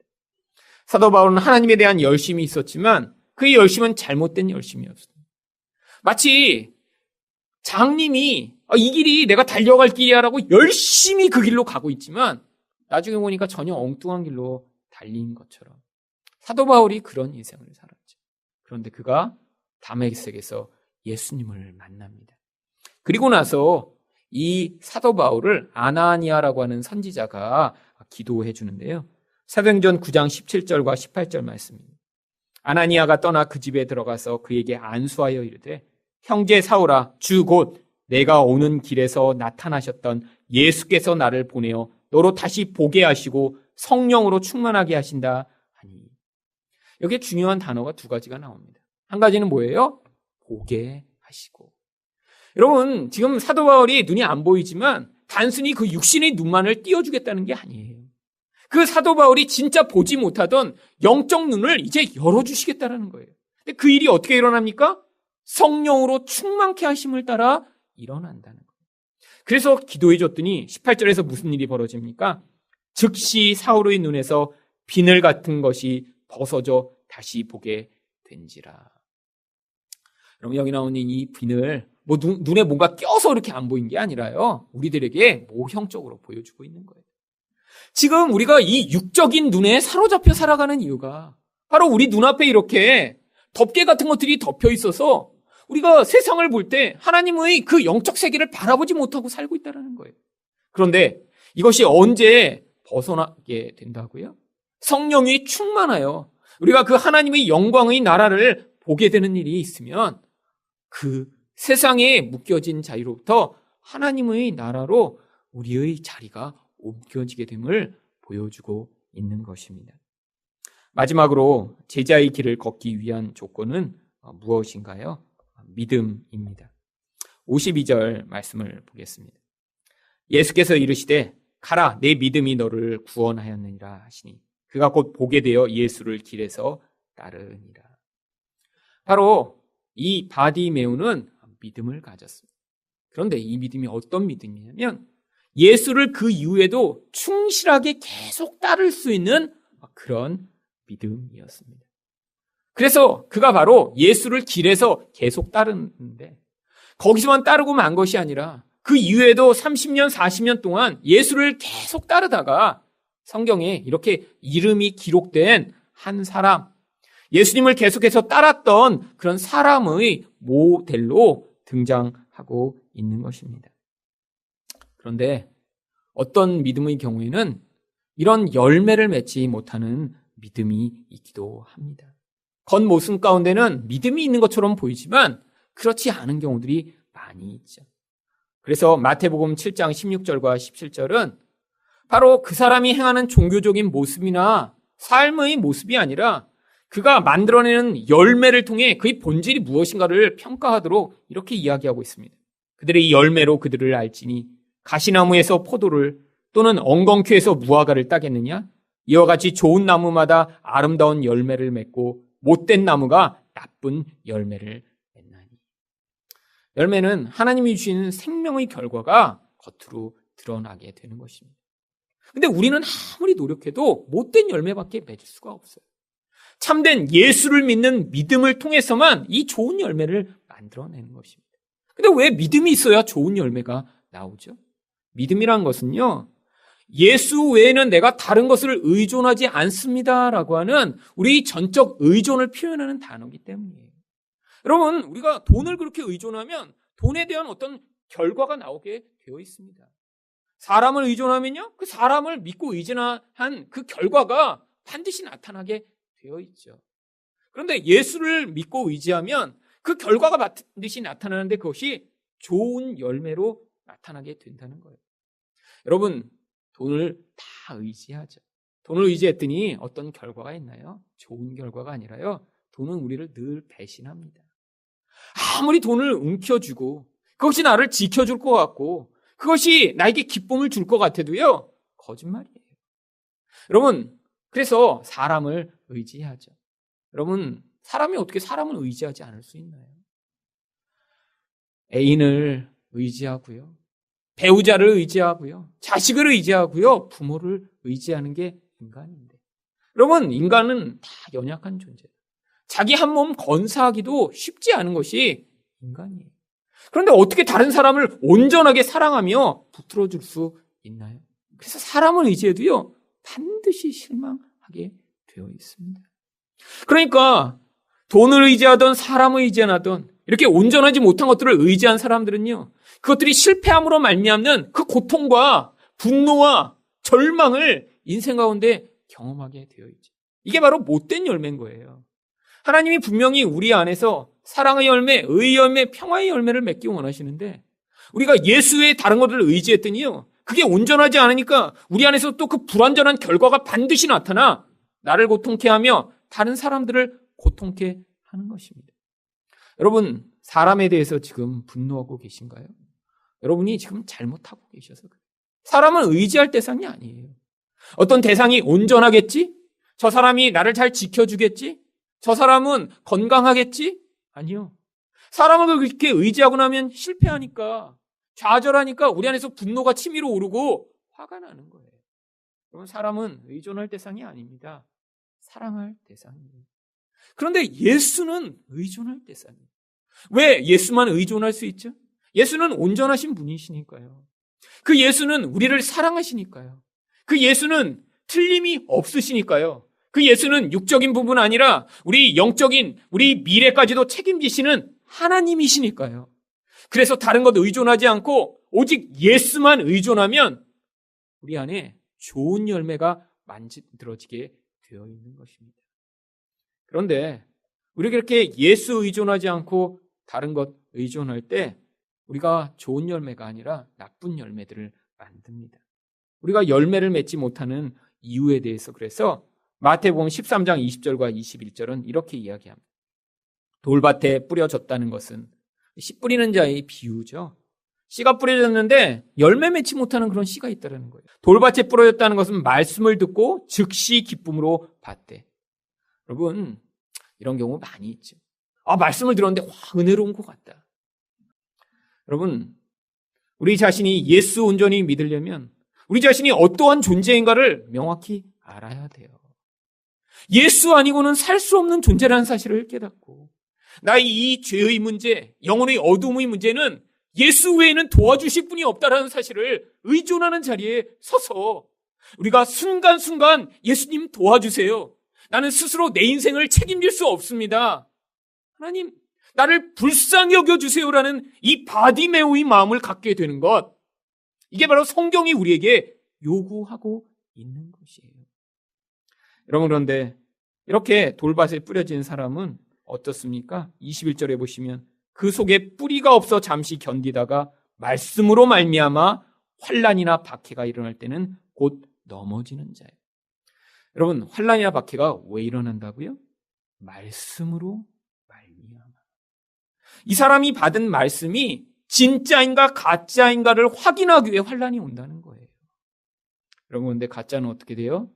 A: 사도 바울은 하나님에 대한 열심이 있었지만 그 열심은 잘못된 열심이었습니다. 마치 장님이 이 길이 내가 달려갈 길이야라고 열심히 그 길로 가고 있지만 나중에 보니까 전혀 엉뚱한 길로 달린 것처럼 사도 바울이 그런 인생을 살았죠. 그런데 그가 다메섹에서 예수님을 만납니다. 그리고 나서 이 사도 바울을 아나니아라고 하는 선지자가 기도해 주는데요. 사도행전 9장 17절과 18절 말씀입니다. 아나니아가 떠나 그 집에 들어가서 그에게 안수하여 이르되 형제 사울아 주 곧 내가 오는 길에서 나타나셨던 예수께서 나를 보내어 너로 다시 보게 하시고 성령으로 충만하게 하신다 하니. 여기에 중요한 단어가 두 가지가 나옵니다. 한 가지는 뭐예요? 보게 하시고. 여러분, 지금 사도 바울이 눈이 안 보이지만 단순히 그 육신의 눈만을 띄워주겠다는 게 아니에요. 그 사도 바울이 진짜 보지 못하던 영적 눈을 이제 열어주시겠다는 거예요. 근데 그 일이 어떻게 일어납니까? 성령으로 충만케 하심을 따라 일어난다는 거예요. 그래서 기도해 줬더니 18절에서 무슨 일이 벌어집니까? 즉시 사울의 눈에서 비늘 같은 것이 벗어져 다시 보게 된지라. 여러분, 여기 나오는 이 비늘, 눈에 뭔가 껴서 이렇게 안 보인 게 아니라요, 우리들에게 모형적으로 보여주고 있는 거예요. 지금 우리가 이 육적인 눈에 사로잡혀 살아가는 이유가 바로 우리 눈앞에 이렇게 덮개 같은 것들이 덮여 있어서 우리가 세상을 볼 때 하나님의 그 영적 세계를 바라보지 못하고 살고 있다는 거예요. 그런데 이것이 언제 벗어나게 된다고요? 성령이 충만하여 우리가 그 하나님의 영광의 나라를 보게 되는 일이 있으면 그 세상에 묶여진 자리로부터 하나님의 나라로 우리의 자리가 옮겨지게 됨을 보여주고 있는 것입니다. 마지막으로 제자의 길을 걷기 위한 조건은 무엇인가요? 믿음입니다. 52절 말씀을 보겠습니다. 예수께서 이르시되 가라 내 믿음이 너를 구원하였느니라 하시니 그가 곧 보게 되어 예수를 길에서 따르니라. 바로 이 바디메오는 믿음을 가졌습니다. 그런데 이 믿음이 어떤 믿음이냐면 예수를 그 이후에도 충실하게 계속 따를 수 있는 그런 믿음이었습니다. 그래서 그가 바로 예수를 길에서 계속 따르는데 거기서만 따르고 만 것이 아니라 그 이후에도 30년, 40년 동안 예수를 계속 따르다가 성경에 이렇게 이름이 기록된 한 사람, 예수님을 계속해서 따랐던 그런 사람의 모델로 등장하고 있는 것입니다. 그런데 어떤 믿음의 경우에는 이런 열매를 맺지 못하는 믿음이 있기도 합니다. 겉모습 가운데는 믿음이 있는 것처럼 보이지만 그렇지 않은 경우들이 많이 있죠. 그래서 마태복음 7장 16절과 17절은 바로 그 사람이 행하는 종교적인 모습이나 삶의 모습이 아니라 그가 만들어내는 열매를 통해 그의 본질이 무엇인가를 평가하도록 이렇게 이야기하고 있습니다. 그들의 이 열매로 그들을 알지니 가시나무에서 포도를 또는 엉겅퀴에서 무화과를 따겠느냐? 이와 같이 좋은 나무마다 아름다운 열매를 맺고 못된 나무가 나쁜 열매를 맺나니. 열매는 하나님이 주시는 생명의 결과가 겉으로 드러나게 되는 것입니다. 근데 우리는 아무리 노력해도 못된 열매밖에 맺을 수가 없어요. 참된 예수를 믿는 믿음을 통해서만 이 좋은 열매를 만들어내는 것입니다. 근데 왜 믿음이 있어야 좋은 열매가 나오죠? 믿음이란 것은요, 예수 외에는 내가 다른 것을 의존하지 않습니다라고 하는 우리 전적 의존을 표현하는 단어이기 때문이에요. 여러분, 우리가 돈을 그렇게 의존하면 돈에 대한 어떤 결과가 나오게 되어 있습니다. 사람을 의존하면요, 그 사람을 믿고 의존한 그 결과가 반드시 나타나게 되어 있죠. 그런데 예수를 믿고 의지하면 그 결과가 반드시 나타나는데 그것이 좋은 열매로 나타나게 된다는 거예요. 여러분, 돈을 다 의지하죠. 돈을 의지했더니 어떤 결과가 있나요? 좋은 결과가 아니라요, 돈은 우리를 늘 배신합니다. 아무리 돈을 움켜쥐고 그것이 나를 지켜줄 것 같고 그것이 나에게 기쁨을 줄 것 같아도요, 거짓말이에요. 여러분, 그래서 사람을 의지하죠. 여러분, 사람이 어떻게 사람을 의지하지 않을 수 있나요? 애인을 의지하고요, 배우자를 의지하고요, 자식을 의지하고요, 부모를 의지하는 게 인간인데, 여러분, 인간은 다 연약한 존재예요. 자기 한 몸 건사하기도 쉽지 않은 것이 인간이에요. 그런데 어떻게 다른 사람을 온전하게 사랑하며 붙들어줄 수 있나요? 그래서 사람을 의지해도요, 반드시 실망하게 되어 있습니다. 그러니까 돈을 의지하던 사람을 의지하던 이렇게 온전하지 못한 것들을 의지한 사람들은요, 그것들이 실패함으로 말미암는 그 고통과 분노와 절망을 인생 가운데 경험하게 되어 있죠. 이게 바로 못된 열매인 거예요. 하나님이 분명히 우리 안에서 사랑의 열매, 의의 열매, 평화의 열매를 맺기 원하시는데 우리가 예수의 다른 것들을 의지했더니요, 그게 온전하지 않으니까 우리 안에서 또 그 불완전한 결과가 반드시 나타나 나를 고통케 하며 다른 사람들을 고통케 하는 것입니다. 여러분, 사람에 대해서 지금 분노하고 계신가요? 여러분이 지금 잘못하고 계셔서 그래요. 사람은 의지할 대상이 아니에요. 어떤 대상이 온전하겠지? 저 사람이 나를 잘 지켜주겠지? 저 사람은 건강하겠지? 아니요. 사람을 그렇게 의지하고 나면 실패하니까, 좌절하니까 우리 안에서 분노가 치밀어 오르고 화가 나는 거예요. 그러면 사람은 의존할 대상이 아닙니다. 사랑할 대상이에요. 그런데 예수는 의존할 대상이에요. 왜 예수만 의존할 수 있죠? 예수는 온전하신 분이시니까요. 그 예수는 우리를 사랑하시니까요. 그 예수는 틀림이 없으시니까요. 그 예수는 육적인 부분 아니라 우리 영적인, 우리 미래까지도 책임지시는 하나님이시니까요. 그래서 다른 것 의존하지 않고 오직 예수만 의존하면 우리 안에 좋은 열매가 만들어지게 되어 있는 것입니다. 그런데 우리가 이렇게 예수 의존하지 않고 다른 것 의존할 때 우리가 좋은 열매가 아니라 나쁜 열매들을 만듭니다. 우리가 열매를 맺지 못하는 이유에 대해서 그래서 마태복음 13장 20절과 21절은 이렇게 이야기합니다. 돌밭에 뿌려졌다는 것은 씨 뿌리는 자의 비유죠. 씨가 뿌려졌는데 열매 맺지 못하는 그런 씨가 있다는 거예요. 돌밭에 뿌려졌다는 것은 말씀을 듣고 즉시 기쁨으로 받되. 여러분, 이런 경우 많이 있죠. 말씀을 들었는데 은혜로운 것 같다. 여러분, 우리 자신이 예수 온전히 믿으려면 우리 자신이 어떠한 존재인가를 명확히 알아야 돼요. 예수 아니고는 살 수 없는 존재라는 사실을 깨닫고 나의 이 죄의 문제, 영혼의 어둠의 문제는 예수 외에는 도와주실 분이 없다라는 사실을 의존하는 자리에 서서 우리가 순간순간 예수님 도와주세요. 나는 스스로 내 인생을 책임질 수 없습니다. 하나님, 나를 불쌍히 여겨주세요라는 이 바디메오의 마음을 갖게 되는 것. 이게 바로 성경이 우리에게 요구하고 있는 것이에요. 여러분, 그런데 이렇게 돌밭에 뿌려진 사람은 어떻습니까? 21절에 보시면 그 속에 뿌리가 없어 잠시 견디다가 말씀으로 말미암아 환난이나 박해가 일어날 때는 곧 넘어지는 자예요. 여러분, 환난이나 박해가 왜 일어난다고요? 말씀으로 말미암아. 이 사람이 받은 말씀이 진짜인가 가짜인가를 확인하기 위해 환난이 온다는 거예요. 여러분, 근데 가짜는 어떻게 돼요?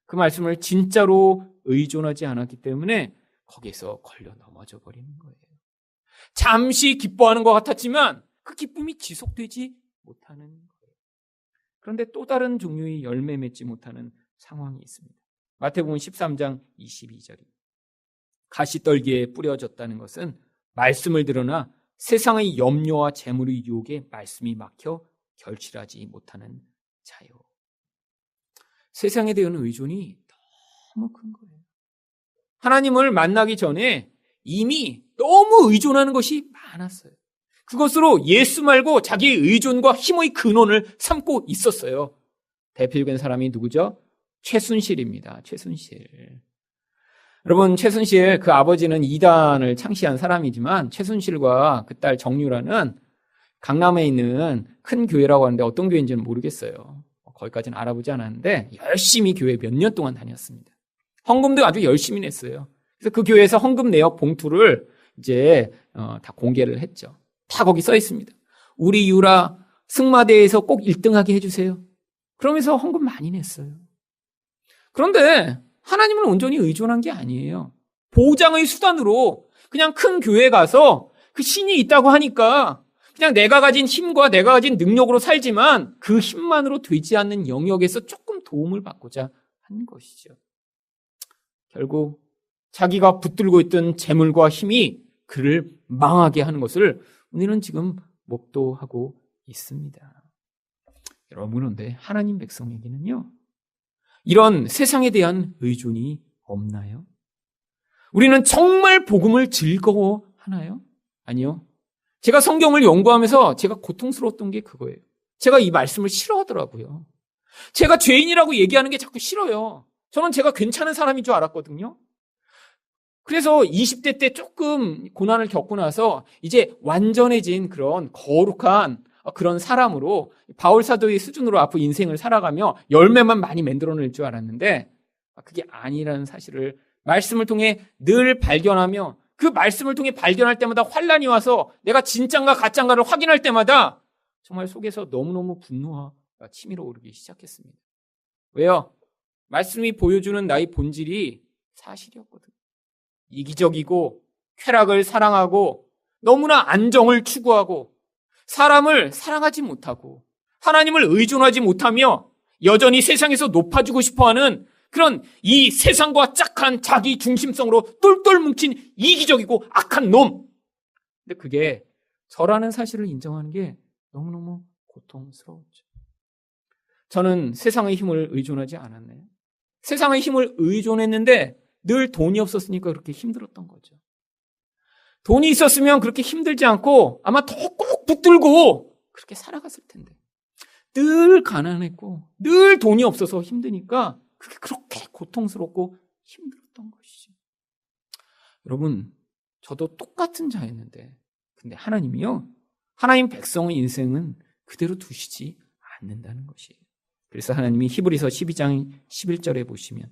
A: 그 말씀을 진짜로 의존하지 않았기 때문에 거기에서 걸려 넘어져 버리는 거예요. 잠시 기뻐하는 것 같았지만 그 기쁨이 지속되지 못하는 거예요. 그런데 또 다른 종류의 열매 맺지 못하는 상황이 있습니다. 마태복음 13장 22절이 가시떨기에 뿌려졌다는 것은 말씀을 들으나 세상의 염려와 재물의 유혹에 말씀이 막혀 결실하지 못하는 자요. 세상에 대한 의존이 너무 큰 거예요. 하나님을 만나기 전에 이미 너무 의존하는 것이 많았어요. 그것으로 예수 말고 자기의 의존과 힘의 근원을 삼고 있었어요. 대표적인 사람이 누구죠? 최순실입니다. 최순실. 여러분, 최순실 그 아버지는 이단을 창시한 사람이지만 최순실과 그 딸 정유라는 강남에 있는 큰 교회라고 하는데 어떤 교회인지는 모르겠어요. 거기까지는 알아보지 않았는데 열심히 교회 몇 년 동안 다녔습니다. 헌금도 아주 열심히 냈어요. 그래서 그 교회에서 헌금 내역 봉투를 이제 다 공개를 했죠. 다 거기 써 있습니다. 우리 유라 승마대회에서 꼭 1등하게 해주세요. 그러면서 헌금 많이 냈어요. 그런데 하나님을 온전히 의존한 게 아니에요. 보장의 수단으로 그냥 큰 교회에 가서 그 신이 있다고 하니까 그냥 내가 가진 힘과 내가 가진 능력으로 살지만 그 힘만으로 되지 않는 영역에서 조금 도움을 받고자 한 것이죠. 결국 자기가 붙들고 있던 재물과 힘이 그를 망하게 하는 것을 우리는 지금 목도하고 있습니다. 여러분, 그런데 하나님 백성에게는요, 이런 세상에 대한 의존이 없나요? 우리는 정말 복음을 즐거워하나요? 아니요. 제가 성경을 연구하면서 제가 고통스러웠던 게 그거예요. 제가 이 말씀을 싫어하더라고요. 제가 죄인이라고 얘기하는 게 자꾸 싫어요. 저는 제가 괜찮은 사람인 줄 알았거든요. 그래서 20대 때 조금 고난을 겪고 나서 이제 완전해진 그런 거룩한 그런 사람으로 바울 사도의 수준으로 앞으로 인생을 살아가며 열매만 많이 만들어낼 줄 알았는데 그게 아니라는 사실을 말씀을 통해 늘 발견하며 그 말씀을 통해 발견할 때마다 환난이 와서 내가 진짠가 가짠가를 확인할 때마다 정말 속에서 너무너무 분노가 치밀어 오르기 시작했습니다. 왜요? 말씀이 보여주는 나의 본질이 사실이었거든. 이기적이고 쾌락을 사랑하고 너무나 안정을 추구하고 사람을 사랑하지 못하고 하나님을 의존하지 못하며 여전히 세상에서 높아지고 싶어하는 그런 이 세상과 짝한 자기 중심성으로 똘똘 뭉친 이기적이고 악한 놈. 근데 그게 저라는 사실을 인정하는 게 너무너무 고통스러웠죠. 저는 세상의 힘을 의존하지 않았네요. 세상의 힘을 의존했는데 늘 돈이 없었으니까 그렇게 힘들었던 거죠. 돈이 있었으면 그렇게 힘들지 않고 아마 더 꼭 붙들고 그렇게 살아갔을 텐데. 늘 가난했고 늘 돈이 없어서 힘드니까 그게 그렇게 고통스럽고 힘들었던 것이죠. 여러분, 저도 똑같은 자였는데 근데 하나님이요. 하나님 백성의 인생은 그대로 두시지 않는다는 것이에요. 그래서 하나님이 히브리서 12장 11절에 보시면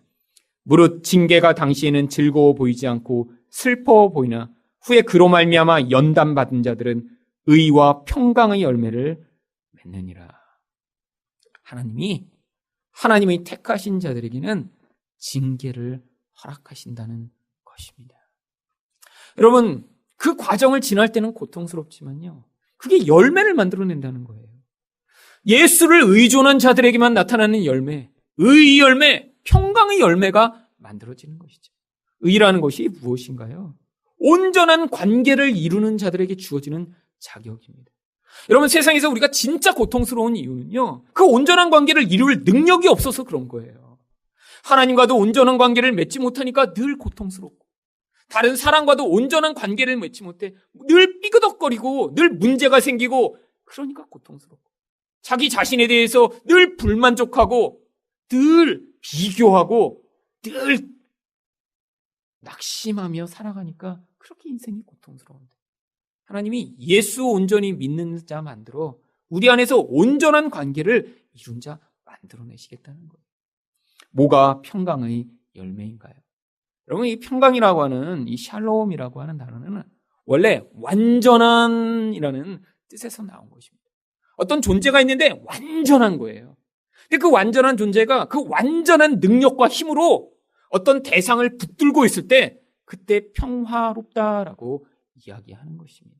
A: 무릇 징계가 당시에는 즐거워 보이지 않고 슬퍼 보이나 후에 그로 말미암아 연단받은 자들은 의와 평강의 열매를 맺느니라. 하나님이 하나님의 택하신 자들에게는 징계를 허락하신다는 것입니다. 여러분, 그 과정을 지날 때는 고통스럽지만요. 그게 열매를 만들어낸다는 거예요. 예수를 의존한 자들에게만 나타나는 열매, 의의 열매, 평강의 열매가 만들어지는 것이죠. 의라는 것이 무엇인가요? 온전한 관계를 이루는 자들에게 주어지는 자격입니다. 여러분, 세상에서 우리가 진짜 고통스러운 이유는요, 그 온전한 관계를 이룰 능력이 없어서 그런 거예요. 하나님과도 온전한 관계를 맺지 못하니까 늘 고통스럽고, 다른 사람과도 온전한 관계를 맺지 못해 늘 삐그덕거리고 늘 문제가 생기고, 그러니까 고통스럽고, 자기 자신에 대해서 늘 불만족하고 늘 비교하고 늘 낙심하며 살아가니까 그렇게 인생이 고통스러운데, 하나님이 예수 온전히 믿는 자 만들어 우리 안에서 온전한 관계를 이룬 자 만들어내시겠다는 거예요. 뭐가 평강의 열매인가요? 여러분, 이 평강이라고 하는 이 샬롬이라고 하는 단어는 원래 완전한이라는 뜻에서 나온 것입니다. 어떤 존재가 있는데 완전한 거예요. 근데 그 완전한 존재가 그 완전한 능력과 힘으로 어떤 대상을 붙들고 있을 때 그때 평화롭다라고 이야기하는 것입니다.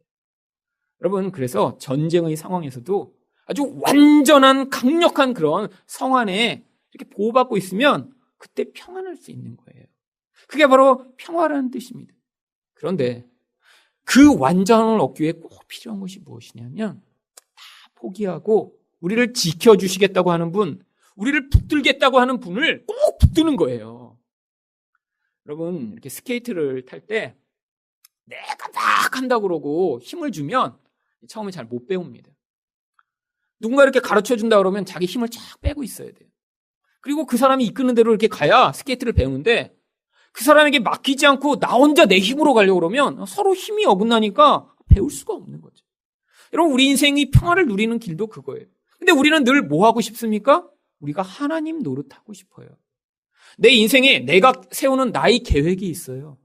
A: 여러분, 그래서 전쟁의 상황에서도 아주 완전한 강력한 그런 성 안에 이렇게 보호받고 있으면 그때 평안할 수 있는 거예요. 그게 바로 평화라는 뜻입니다. 그런데 그 완전을 얻기 위해 꼭 필요한 것이 무엇이냐면 다 포기하고 우리를 지켜주시겠다고 하는 분, 우리를 붙들겠다고 하는 분을 꼭 붙드는 거예요. 여러분, 이렇게 스케이트를 탈 때 내가 막 한다고 그러고 힘을 주면 처음에 잘 못 배웁니다. 누군가 이렇게 가르쳐 준다 그러면 자기 힘을 쫙 빼고 있어야 돼요. 그리고 그 사람이 이끄는 대로 이렇게 가야 스케이트를 배우는데, 그 사람에게 맡기지 않고 나 혼자 내 힘으로 가려고 그러면 서로 힘이 어긋나니까 배울 수가 없는 거죠. 여러분, 우리 인생이 평화를 누리는 길도 그거예요. 근데 우리는 늘 뭐 하고 싶습니까? 우리가 하나님 노릇하고 싶어요. 내 인생에 내가 세우는 나의 계획이 있어요.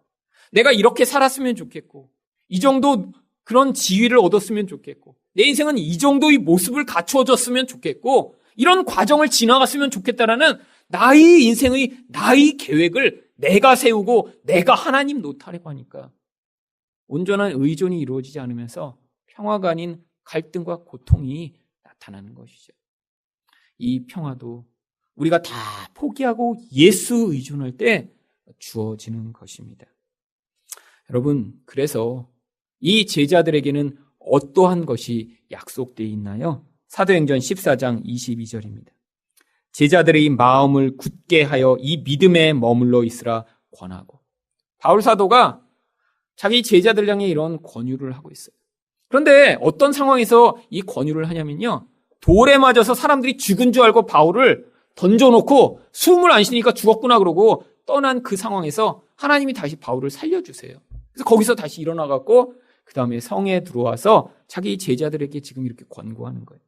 A: 내가 이렇게 살았으면 좋겠고, 이 정도 그런 지위를 얻었으면 좋겠고, 내 인생은 이 정도의 모습을 갖추어졌으면 좋겠고, 이런 과정을 지나갔으면 좋겠다라는 나의 인생의 나의 계획을 내가 세우고 내가 하나님 노릇하려고 하니까 온전한 의존이 이루어지지 않으면서 평화가 아닌 갈등과 고통이 나타나는 것이죠. 이 평화도 우리가 다 포기하고 예수 의존할 때 주어지는 것입니다. 여러분, 그래서 이 제자들에게는 어떠한 것이 약속되어 있나요? 사도행전 14장 22절입니다. 제자들의 마음을 굳게 하여 이 믿음에 머물러 있으라 권하고. 바울 사도가 자기 제자들 향해 이런 권유를 하고 있어요. 그런데 어떤 상황에서 이 권유를 하냐면요, 돌에 맞아서 사람들이 죽은 줄 알고 바울을 던져놓고 숨을 안 쉬니까 죽었구나 그러고 떠난 그 상황에서 하나님이 다시 바울을 살려주세요. 그래서 거기서 다시 일어나갖고 그 다음에 성에 들어와서 자기 제자들에게 지금 이렇게 권고하는 거예요.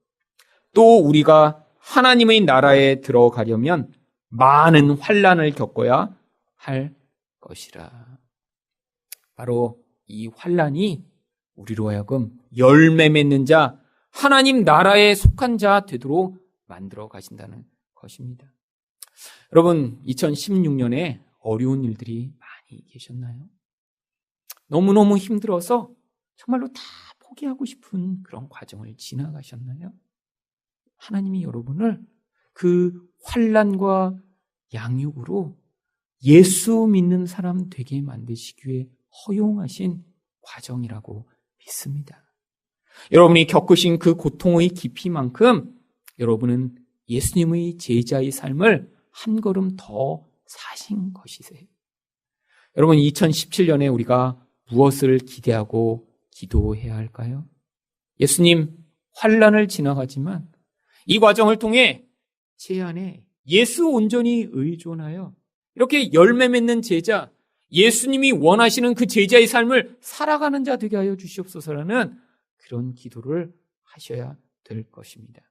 A: 또 우리가 하나님의 나라에 들어가려면 많은 환난을 겪어야 할 것이라. 바로 이 환난이 우리로 하여금 열매 맺는 자, 하나님 나라에 속한 자 되도록 만들어 가신다는 것입니다. 여러분, 2016년에 어려운 일들이 많이 계셨나요? 너무너무 힘들어서 정말로 다 포기하고 싶은 그런 과정을 지나가셨나요? 하나님이 여러분을 그 환난과 양육으로 예수 믿는 사람 되게 만드시기 위해 허용하신 과정이라고 믿습니다. 여러분이 겪으신 그 고통의 깊이만큼 여러분은 예수님의 제자의 삶을 한 걸음 더 사신 것이세요. 여러분, 2017년에 우리가 무엇을 기대하고 기도해야 할까요? 예수님 환난을 지나가지만 이 과정을 통해 제 안에 예수 온전히 의존하여 이렇게 열매 맺는 제자, 예수님이 원하시는 그 제자의 삶을 살아가는 자 되게 하여 주시옵소서라는 그런 기도를 하셔야 될 것입니다.